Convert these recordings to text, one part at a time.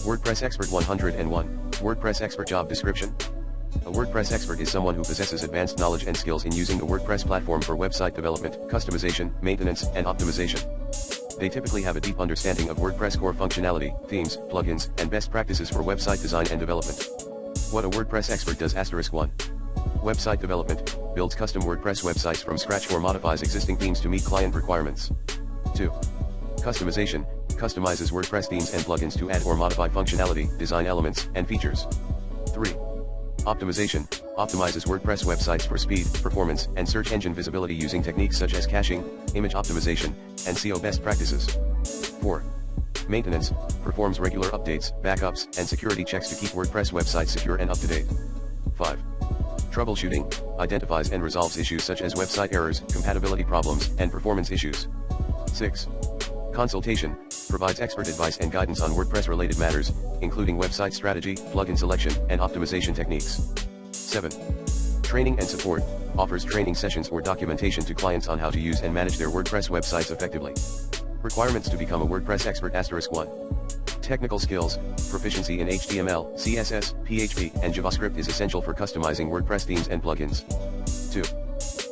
WordPress Expert 101. WordPress Expert Job Description. A WordPress expert is someone who possesses advanced knowledge and skills in using the WordPress platform for website development, customization, maintenance, and optimization. They typically have a deep understanding of WordPress core functionality, themes, plugins, and best practices for website design and development. What a WordPress expert does. 1. Website development, builds custom WordPress websites from scratch or modifies existing themes to meet client requirements. 2. Customization, customizes WordPress themes and plugins to add or modify functionality, design elements, and features. 3. Optimization, optimizes WordPress websites for speed, performance, and search engine visibility using techniques such as caching, image optimization, and SEO best practices. 4. Maintenance, performs regular updates, backups, and security checks to keep WordPress websites secure and up to date. 5. Troubleshooting, identifies and resolves issues such as website errors, compatibility problems, and performance issues. 6. Consultation, provides expert advice and guidance on WordPress-related matters, including website strategy, plugin selection, and optimization techniques. 7. Training and support, offers training sessions or documentation to clients on how to use and manage their WordPress websites effectively. Requirements to become a WordPress expert. 1. Technical skills, proficiency in HTML, CSS, PHP, and JavaScript is essential for customizing WordPress themes and plugins. 2.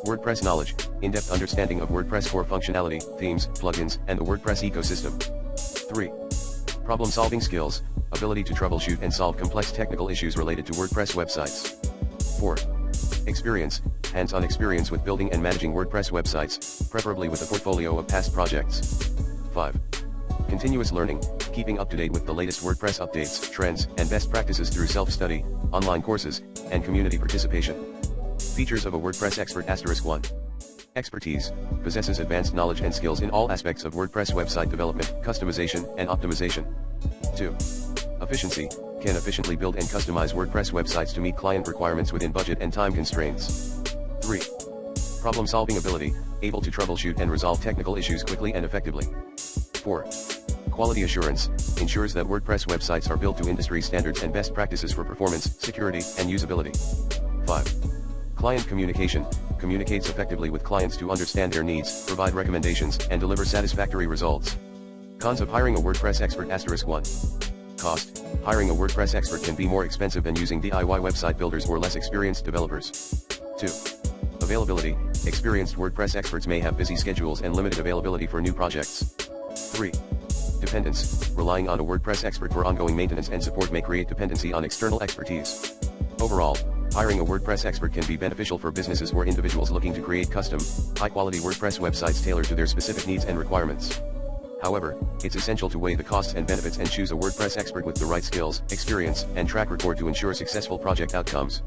WordPress knowledge, in-depth understanding of WordPress core functionality, themes, plugins, and the WordPress ecosystem. 3. Problem-solving skills, ability to troubleshoot and solve complex technical issues related to WordPress websites. 4. Experience, hands-on experience with building and managing WordPress websites, preferably with a portfolio of past projects. 5. Continuous learning, keeping up to date with the latest WordPress updates, trends, and best practices through self-study, online courses, and community participation. Features of a WordPress expert. 1. Expertise, possesses advanced knowledge and skills in all aspects of WordPress website development, customization, and optimization. 2. Efficiency, can efficiently build and customize WordPress websites to meet client requirements within budget and time constraints. 3. Problem-solving ability, able to troubleshoot and resolve technical issues quickly and effectively. 4. Quality assurance, ensures that WordPress websites are built to industry standards and best practices for performance, security, and usability. 5. Client communication, communicates effectively with clients to understand their needs, provide recommendations, and deliver satisfactory results. Cons of hiring a WordPress expert. 1. Cost, hiring a WordPress expert can be more expensive than using DIY website builders or less experienced developers. 2. Availability, experienced WordPress experts may have busy schedules and limited availability for new projects. 3. Dependence, relying on a WordPress expert for ongoing maintenance and support may create dependency on external expertise. Overall, hiring a WordPress expert can be beneficial for businesses or individuals looking to create custom, high-quality WordPress websites tailored to their specific needs and requirements. However, it's essential to weigh the costs and benefits and choose a WordPress expert with the right skills, experience, and track record to ensure successful project outcomes.